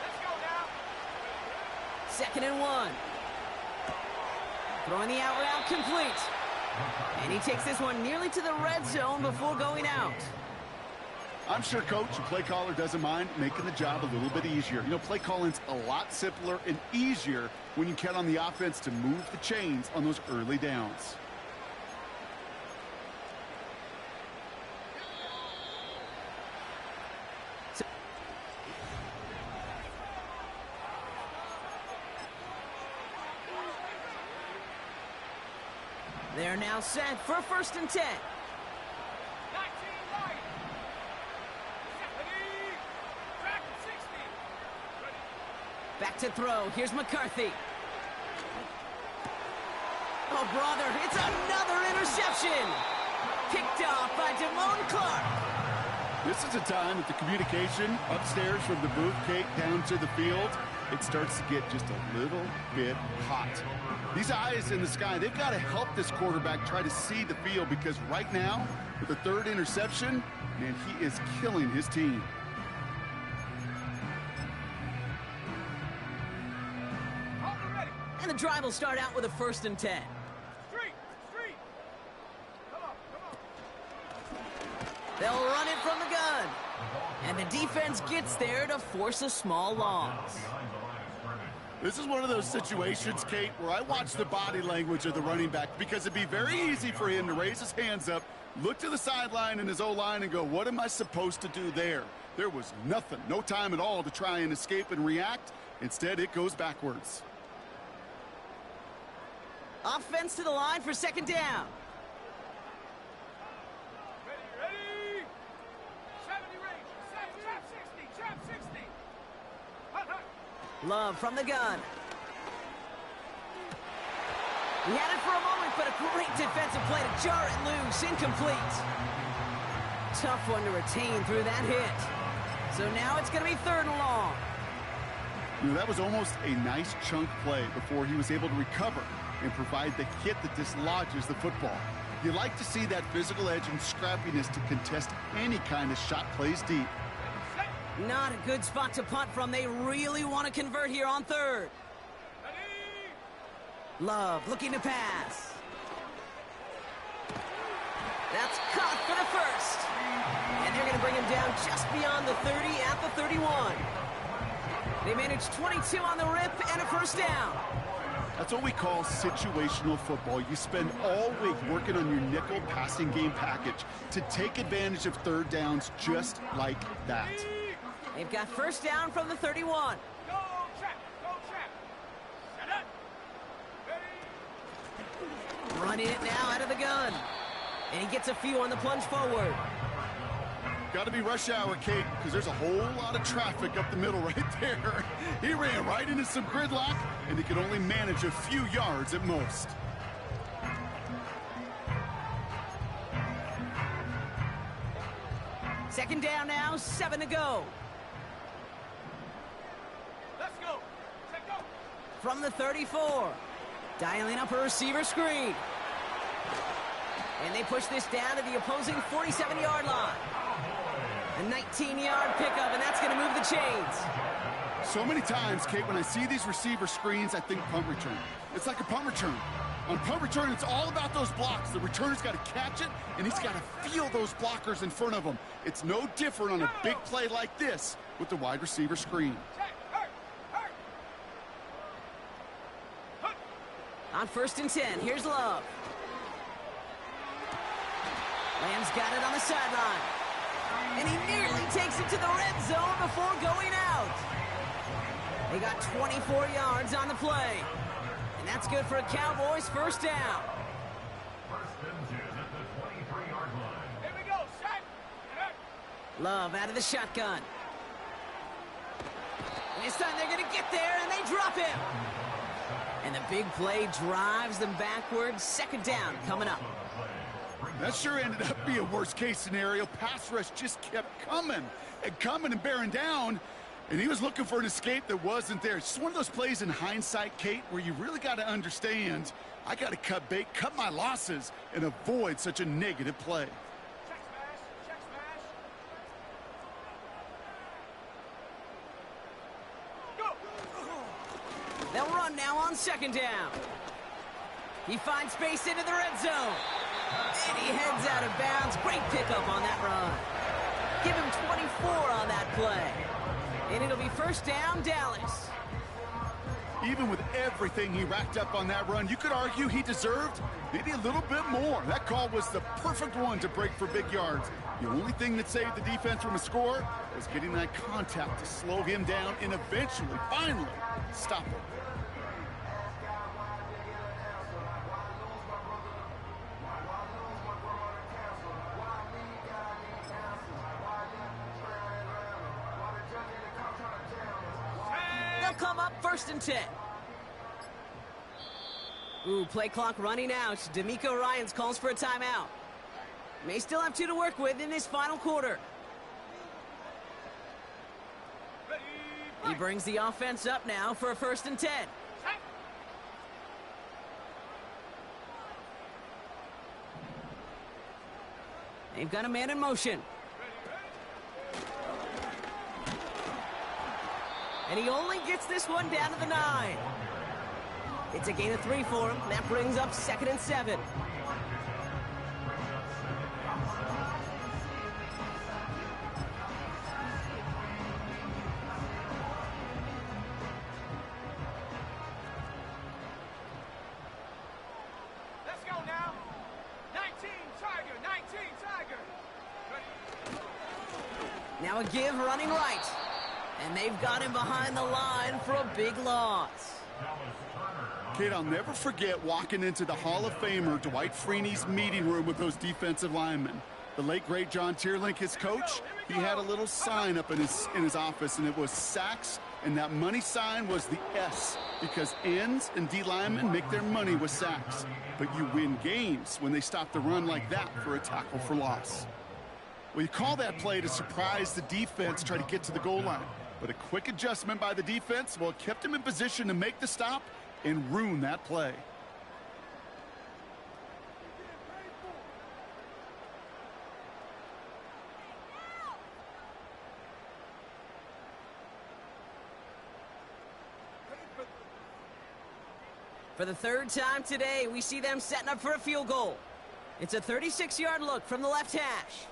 Speaker 1: Let's go now.
Speaker 2: 2nd and 1. Throwing the out route complete. And he takes this one nearly to the red zone before going out.
Speaker 3: I'm sure coach and play caller doesn't mind making the job a little bit easier. You know, play calling's a lot simpler and easier when you count on the offense to move the chains on those early downs.
Speaker 2: They're now set for 1st and 10. Back to throw. Here's McCarthy. Oh, brother, it's another interception. Picked off by Damone Clark.
Speaker 3: This is a time that the communication upstairs from the booth, Kate, down to the field, it starts to get just a little bit hot. These eyes in the sky, they've got to help this quarterback try to see the field, because right now, with the third interception, man, he is killing his team.
Speaker 2: And the drive will start out with a 1st and 10. They'll run it from the gun. And the defense gets there to force a small loss.
Speaker 3: This is one of those situations, Kate, where I watch the body language of the running back, because it'd be very easy for him to raise his hands up, look to the sideline in his O-line and go, what am I supposed to do there? There was nothing, no time at all to try and escape and react. Instead, it goes backwards.
Speaker 2: Offense to the line for 2nd down.
Speaker 1: Ready? 70 range. Trap 60. Trap 60.
Speaker 2: Love from the gun. He had it for a moment, but a great defensive play to jar it loose. Incomplete. Tough one to retain through that hit. So now it's going to be 3rd and long.
Speaker 3: You know, that was almost a nice chunk play before he was able to recover and provide the hit that dislodges the football. You like to see that physical edge and scrappiness to contest any kind of shot plays deep.
Speaker 2: Not a good spot to punt from. They really want to convert here on 3rd. Love looking to pass. That's caught for the 1st. And they're going to bring him down just beyond the 30 at the 31. They managed 22 on the rip and a 1st down.
Speaker 3: That's what we call situational football. You spend all week working on your nickel passing game package to take advantage of 3rd downs just like that.
Speaker 2: They've got 1st down from the 31.
Speaker 1: Go trap. Set up. Ready?
Speaker 2: Running it now out of the gun. And he gets a few on the plunge forward.
Speaker 3: Got to be rush hour, Kate, because there's a whole lot of traffic up the middle right there. He ran right into some gridlock, and he could only manage a few yards at most.
Speaker 2: Second down now, 7 to go.
Speaker 1: Let's go. Set go.
Speaker 2: From the 34. Dialing up a receiver screen. And they push this down to the opposing 47-yard line. A 19-yard pickup, and that's going to move the chains.
Speaker 3: So many times, Kate, when I see these receiver screens, I think punt return. It's like a punt return. On punt return, it's all about those blocks. The returner's got to catch it, and he's got to feel those blockers in front of him. It's no different on a big play like this with the wide receiver screen.
Speaker 2: On 1st and 10, here's Love. Lamb's got it on the sideline. And he nearly takes it to the red zone before going out. They got 24 yards on the play. And that's good for a Cowboys 1st down.
Speaker 1: Here we go. Set.
Speaker 2: Love out of the shotgun. And this time they're going to get there, and they drop him. And the big play drives them backwards. 2nd down coming up.
Speaker 3: That sure ended up being a worst-case scenario. Pass rush just kept coming and bearing down, and he was looking for an escape that wasn't there. It's just one of those plays in hindsight, Kate, where you really got to understand, I got to cut bait, cut my losses, and avoid such a negative play.
Speaker 1: Check smash. Go.
Speaker 2: They'll run now on 2nd down. He finds space into the red zone. And he heads out of bounds. Great pickup on that run. Give him 24 on that play. And it'll be 1st down, Dallas.
Speaker 3: Even with everything he racked up on that run, you could argue he deserved maybe a little bit more. That call was the perfect one to break for big yards. The only thing that saved the defense from a score was getting that contact to slow him down and eventually, finally, stop him.
Speaker 2: Come up 1st and 10. Ooh, play clock running out. D'Amico Ryans calls for a timeout. May still have 2 to work with in this final quarter. He brings the offense up now for a 1st and 10. They've got a man in motion. And he only gets this one down to the 9. It's a gain of 3 for him. That brings up 2nd and 7.
Speaker 1: Let's go now. 19 Tiger, 19 Tiger.
Speaker 2: Now a give running right. And they've got him behind the line for a big loss.
Speaker 3: Kate, I'll never forget walking into the Hall of Famer Dwight Freeney's meeting room with those defensive linemen. The late, great John Tierlink, his coach, he had a little sign up in his office, and it was sacks, and that money sign was the S, because ends and D linemen make their money with sacks. But you win games when they stop the run like that for a tackle for loss. Well, you call that play to surprise the defense, try to get to the goal line. But a quick adjustment by the defense, well, it kept him in position to make the stop and ruin that play.
Speaker 2: For the 3rd time today, we see them setting up for a field goal. It's a 36-yard look from the left hash.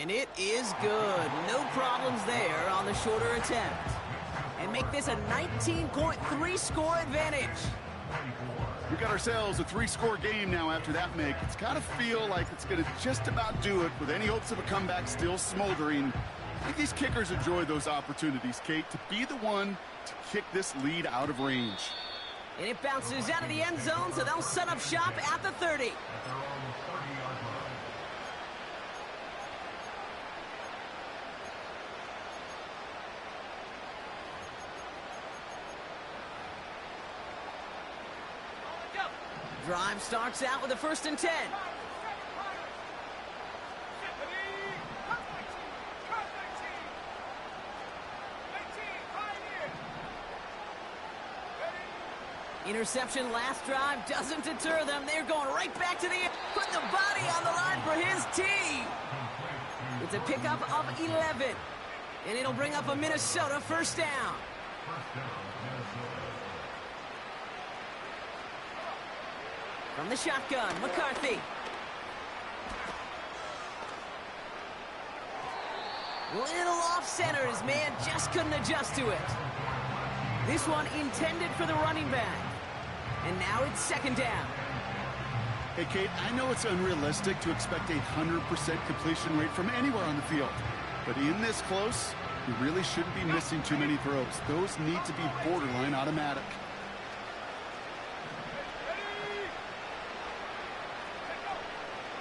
Speaker 2: And it is good. No problems there on the shorter attempt. And make this a 19.3 score advantage.
Speaker 3: We got ourselves a 3-score game now after that make. It's got to feel like it's going to just about do it with any hopes of a comeback still smoldering. I think these kickers enjoy those opportunities, Kate, to be the one to kick this lead out of range.
Speaker 2: And it bounces out of the end zone, so they'll set up shop at the 30. Drive starts out with a 1st and 10. Interception last drive doesn't deter them. They're going right back to the end, putting the body on the line for his team. It's a pickup of 11, and it'll bring up a Minnesota 1st down. From the shotgun, McCarthy. Little off center. His man just couldn't adjust to it. This one intended for the running back. And now it's 2nd down.
Speaker 3: Hey, Kate, I know it's unrealistic to expect a 100% completion rate from anywhere on the field. But in this close, you really shouldn't be missing too many throws. Those need to be borderline automatic.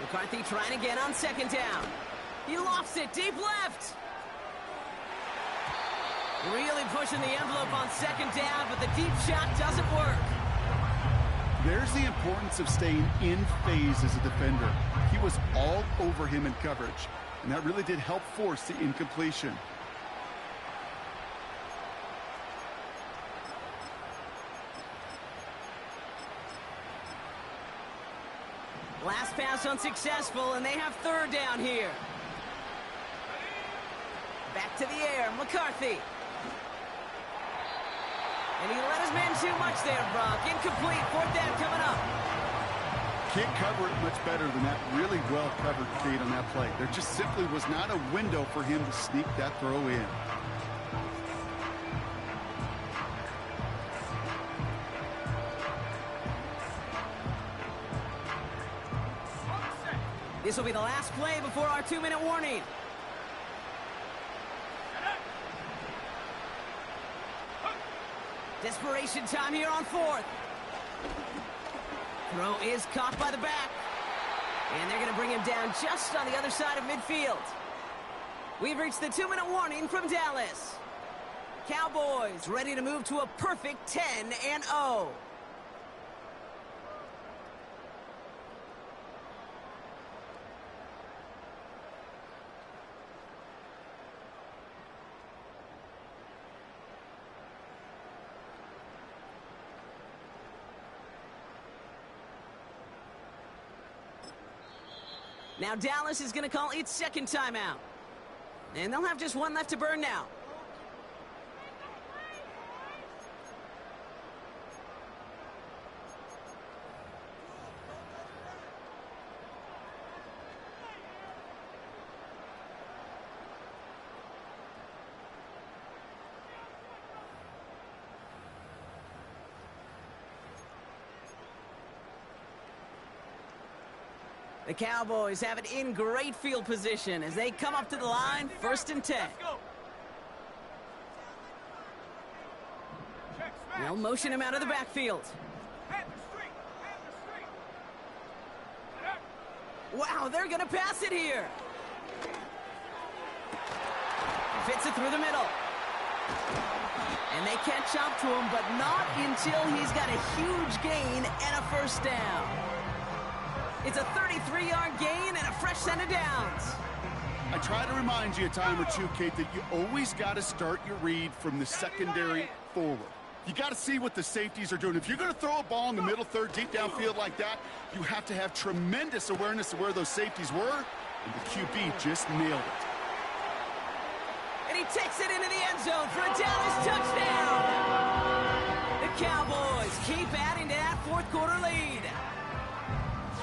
Speaker 2: McCarthy trying again on 2nd down. He lofts it deep left. Really pushing the envelope on 2nd down, but the deep shot doesn't work.
Speaker 3: There's the importance of staying in phase as a defender. He was all over him in coverage, and that really did help force the incompletion.
Speaker 2: Last pass unsuccessful, and they have 3rd down here. Back to the air, McCarthy. And he let his man too much there, Brock. Incomplete, 4th down coming up.
Speaker 3: Can't cover it much better than that. Really well covered, Kate, on that play. There just simply was not a window for him to sneak that throw in.
Speaker 2: This will be the last play before our 2-minute warning. Desperation time here on 4th. Throw is caught by the back. And they're going to bring him down just on the other side of midfield. We've reached the 2-minute warning from Dallas. Cowboys ready to move to a perfect 10-0. Now Dallas is going to call its second timeout. And they'll have just one left to burn now. The Cowboys have it in great field position as they come up to the line, 1st and 10. They'll motion him out of the backfield. Wow, they're going to pass it here. Fits it through the middle. And they catch up to him, but not until he's got a huge gain and a 1st down. It's a 33-yard gain and a fresh set of downs.
Speaker 3: I try to remind you a time or two, Kate, that you always got to start your read from the secondary forward. You got to see what the safeties are doing. If you're going to throw a ball in the middle third, deep downfield like that, you have to have tremendous awareness of where those safeties were, and the QB just nailed it.
Speaker 2: And he takes it into the end zone for a Dallas touchdown. The Cowboys keep adding to that 4th quarter lead.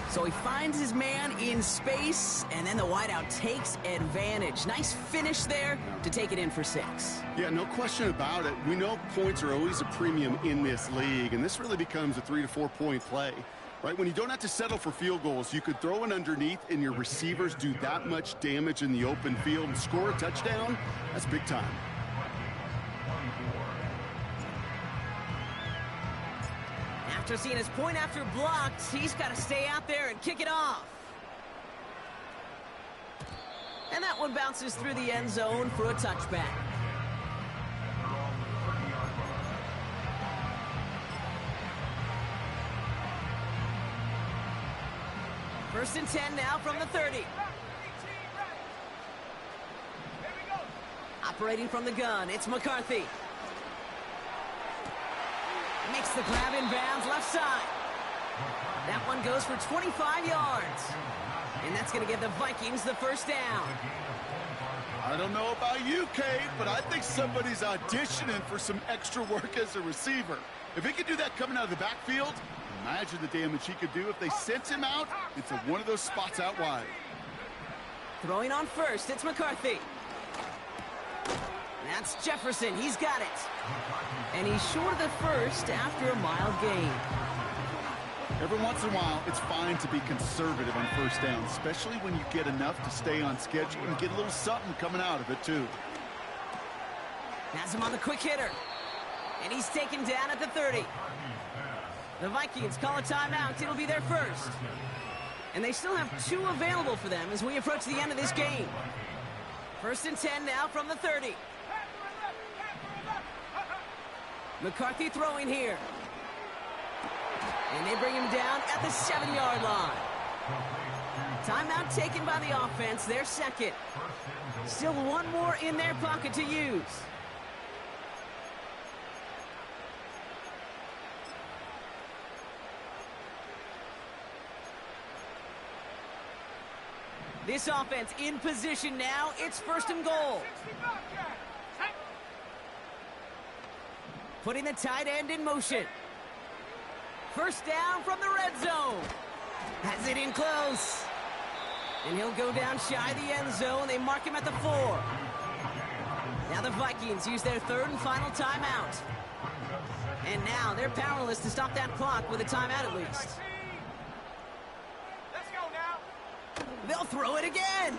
Speaker 2: So he finds his man in space, and then the wideout takes advantage. Nice finish there to take it in for 6.
Speaker 3: Yeah, no question about it. We know points are always a premium in this league, and this really becomes a 3 to 4 point play. Right, when you don't have to settle for field goals, you could throw it underneath and your receivers do that much damage in the open field and score a touchdown. That's big time.
Speaker 2: After seeing his point after blocked, he's got to stay out there and kick it off. And that one bounces through the end zone for a touchback. First and 10 now from the 30. Operating from the gun, it's McCarthy. Makes the grab in bounds left side. That one goes for 25 yards. And that's going to give the Vikings the 1st down.
Speaker 3: I don't know about you, Kate, but I think somebody's auditioning for some extra work as a receiver. If he could do that coming out of the backfield, imagine the damage he could do if they sent him out into one of those spots out wide.
Speaker 2: Throwing on first, it's McCarthy. That's Jefferson, he's got it. And he's short of the 1st after a mild gain.
Speaker 3: Every once in a while, it's fine to be conservative on 1st down, especially when you get enough to stay on schedule and get a little something coming out of it, too.
Speaker 2: Has him on the quick hitter. And he's taken down at the 30. The Vikings call a timeout. It'll be their 1st. And they still have 2 available for them as we approach the end of this game. 1st and 10 now from the 30. McCarthy throwing here. And they bring him down at the 7-yard line. Timeout taken by the offense, their 2nd. Still 1 more in their pocket to use. This offense in position now. It's 1st and goal. Putting the tight end in motion. 1st down from the red zone. Has it in close. And he'll go down shy of the end zone. They mark him at the 4. Now the Vikings use their 3rd and final timeout. And now they're powerless to stop that clock with a timeout at least. They'll throw it again.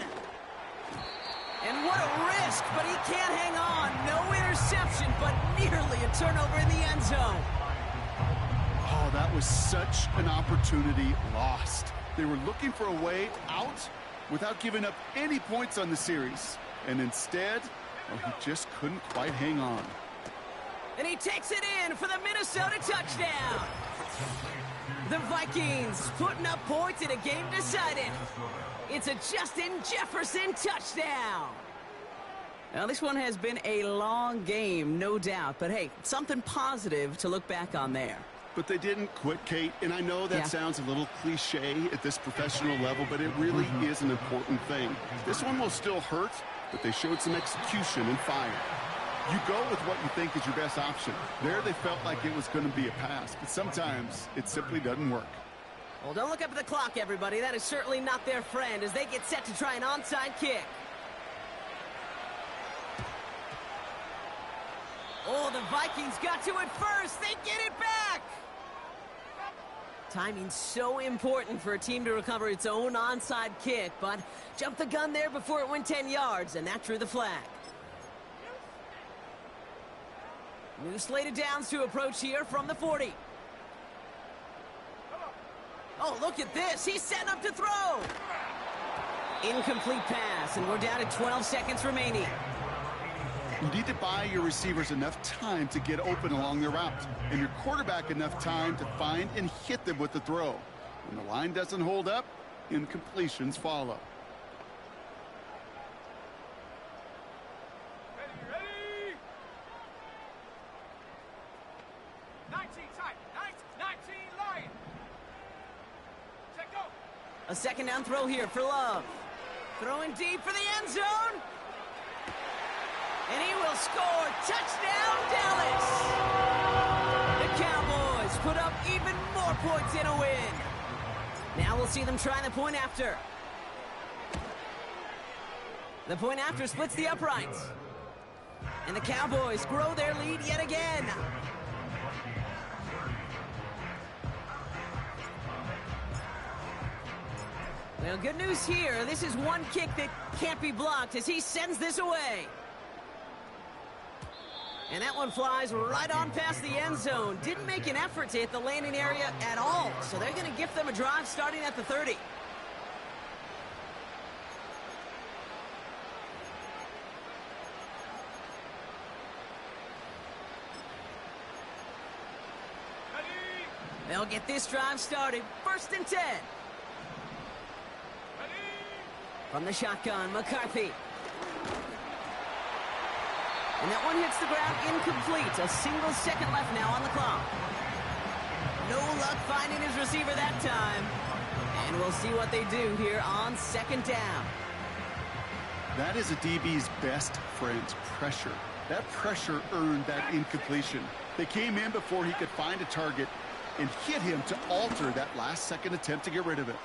Speaker 2: And what a risk, but he can't hang on. No interception, but nearly a turnover in the end zone.
Speaker 3: Oh, that was such an opportunity lost. They were looking for a way out without giving up any points on the series. And instead, well, he just couldn't quite hang on.
Speaker 2: And he takes it in for the Minnesota touchdown. The Vikings putting up points in a game decided. It's a Justin Jefferson touchdown. Now, this one has been a long game, no doubt. But, hey, something positive to look back on there.
Speaker 3: But they didn't quit, Kate, and I know that sounds a little cliche at this professional level, but it really is an important thing. This one will still hurt, but they showed some execution and fire. You go with what you think is your best option. There they felt like it was going to be a pass, but sometimes it simply doesn't work.
Speaker 2: Well, don't look up at the clock, everybody. That is certainly not their friend as they get set to try an onside kick. Oh, the Vikings got to it first. They get it back. Timing's so important for a team to recover its own onside kick, but jumped the gun there before it went 10 yards, and that drew the flag. New slated downs to approach here from the 40. Oh, look at this. He's setting up to throw. Incomplete pass, and we're down to 12 seconds remaining.
Speaker 3: You need to buy your receivers enough time to get open along their route, and your quarterback enough time to find and hit them with the throw. When the line doesn't hold up, incompletions follow.
Speaker 1: Ready? 19 tight. 19 line. Check go.
Speaker 2: A second down throw here for Love. Throwing deep for the end zone. And he will score. Touchdown, Dallas! The Cowboys put up even more points in a win. Now we'll see them try the point after. The point after splits the uprights. And the Cowboys grow their lead yet again. Well, good news here. This is one kick that can't be blocked as he sends this away. And that one flies right on past the end zone. Didn't make an effort to hit the landing area at all. So they're going to gift them a drive starting at the 30. They'll get this drive started. 1st and 10. From the shotgun, McCarthy. And that one hits the ground incomplete. A single second left now on the clock. No luck finding his receiver that time. And we'll see what they do here on 2nd down.
Speaker 3: That is a DB's best friend, pressure. That pressure earned that incompletion. They came in before he could find a target and hit him to alter that last-second attempt to get rid of it.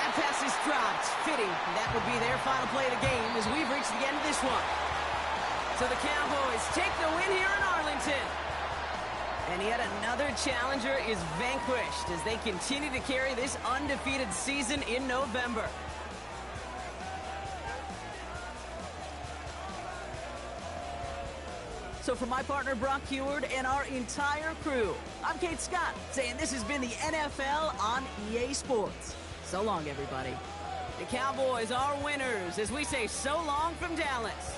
Speaker 2: Pass is dropped. Fitting. That would be their final play of the game as we've reached the end of this one. So the Cowboys take the win here in Arlington. And yet another challenger is vanquished as they continue to carry this undefeated season in November. So for my partner Brock Heward and our entire crew, I'm Kate Scott saying this has been the NFL on EA Sports. So long, everybody. The Cowboys are winners as we say so long from Dallas.